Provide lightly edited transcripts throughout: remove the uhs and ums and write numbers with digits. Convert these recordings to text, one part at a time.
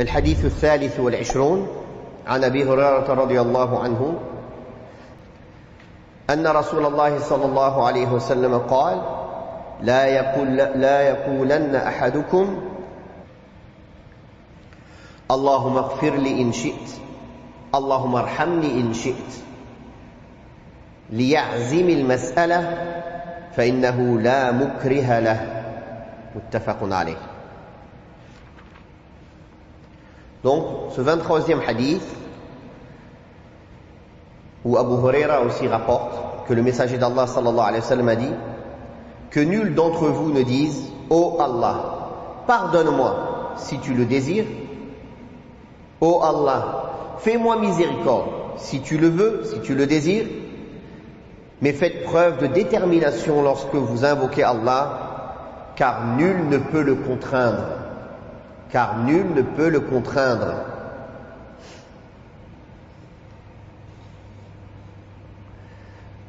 الحديث الثالث والعشرون عن أبي هريرة رضي الله عنه أن رسول الله صلى الله عليه وسلم قال لا يقولن أحدكم اللهم اغفر لي إن شئت اللهم ارحمني إن شئت ليعزم المسألة فإنه لا مكره له متفق عليه. Donc, ce 23e hadith, où Abu Huraira aussi rapporte que le messager d'Allah sallallahu alayhi wa sallam a dit que nul d'entre vous ne dise « Ô Allah, pardonne-moi si tu le désires. Ô Allah, fais-moi miséricorde si tu le veux, si tu le désires. Mais faites preuve de détermination lorsque vous invoquez Allah, car nul ne peut le contraindre. » Car nul ne peut le contraindre.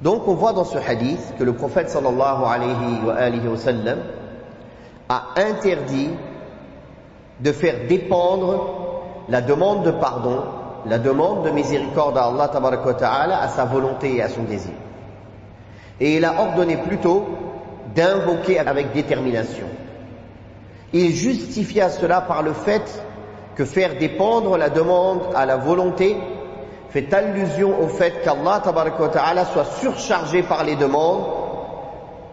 Donc on voit dans ce hadith que le prophète sallallahu alayhi wa sallam a interdit de faire dépendre la demande de pardon, la demande de miséricorde à Allah tabaraka wa ta'ala à sa volonté et à son désir. Et il a ordonné plutôt d'invoquer avec détermination. Il justifia cela par le fait que faire dépendre la demande à la volonté fait allusion au fait qu'Allah tabaraka wa ta'ala soit surchargé par les demandes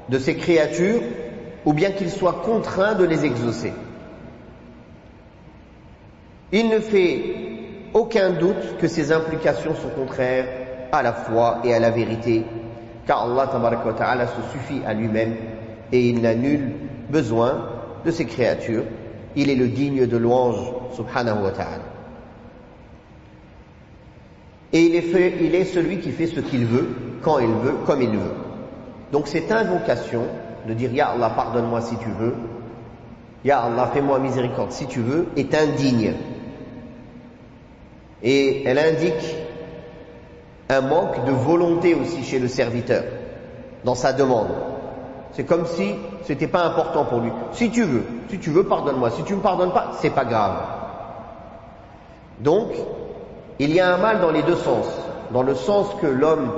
de ses créatures ou bien qu'il soit contraint de les exaucer. Il ne fait aucun doute que ces implications sont contraires à la foi et à la vérité, car Allah tabaraka wa ta'ala se suffit à lui-même et il n'a nul besoin de ses créatures. Il est le digne de louange subhanahu wa ta'ala. Et il est celui qui fait ce qu'il veut, quand il veut, comme il veut. Donc cette invocation de dire Ya Allah pardonne-moi si tu veux, Ya Allah fais-moi miséricorde si tu veux, est indigne. Et elle indique un manque de volonté aussi chez le serviteur dans sa demande. C'est comme si c'était pas important pour lui. Si tu veux, pardonne-moi. Si tu me pardonnes pas, c'est pas grave. Donc, il y a un mal dans les deux sens. Dans le sens que l'homme,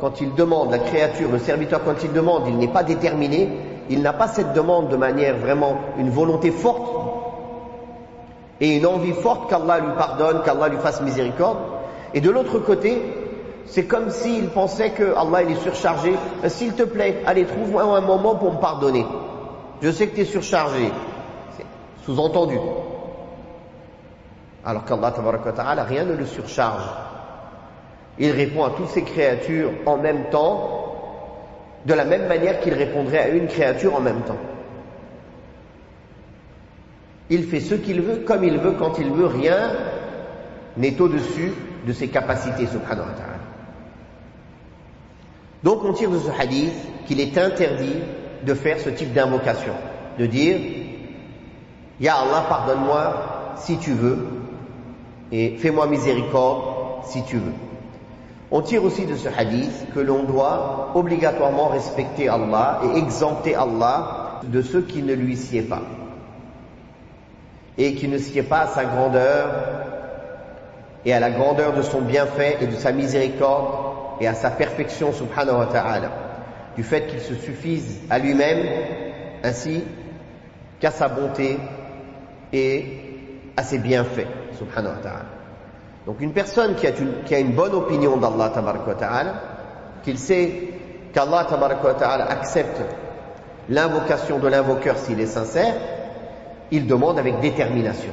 quand il demande, la créature, le serviteur, quand il demande, il n'est pas déterminé, il n'a pas cette demande de manière vraiment une volonté forte et une envie forte qu'Allah lui pardonne, qu'Allah lui fasse miséricorde. Et de l'autre côté, c'est comme s'il pensait que Allah il est surchargé. S'il te plaît, allez, trouve-moi un moment pour me pardonner. Je sais que tu es surchargé. C'est sous-entendu. Alors qu'Allah tabaraka wa ta'ala, rien ne le surcharge. Il répond à toutes ses créatures en même temps, de la même manière qu'il répondrait à une créature en même temps. Il fait ce qu'il veut, comme il veut, quand il veut. Rien n'est au-dessus de ses capacités, subhanahu wa ta'ala. Donc on tire de ce hadith qu'il est interdit de faire ce type d'invocation, de dire Ya Allah pardonne-moi si tu veux et fais-moi miséricorde si tu veux. On tire aussi de ce hadith que l'on doit obligatoirement respecter Allah et exempter Allah de ce qui ne lui sied pas et qui ne sied pas à sa grandeur et à la grandeur de son bienfait et de sa miséricorde et à sa perfection subhanahu wa ta'ala, du fait qu'il se suffise à lui-même ainsi qu'à sa bonté et à ses bienfaits subhanahu wa ta'ala. Donc une personne qui a une bonne opinion d'Allah tabaraka wa ta'ala, qu'il sait qu'Allah tabaraka wa ta'ala accepte l'invocation de l'invoqueur s'il est sincère, il demande avec détermination.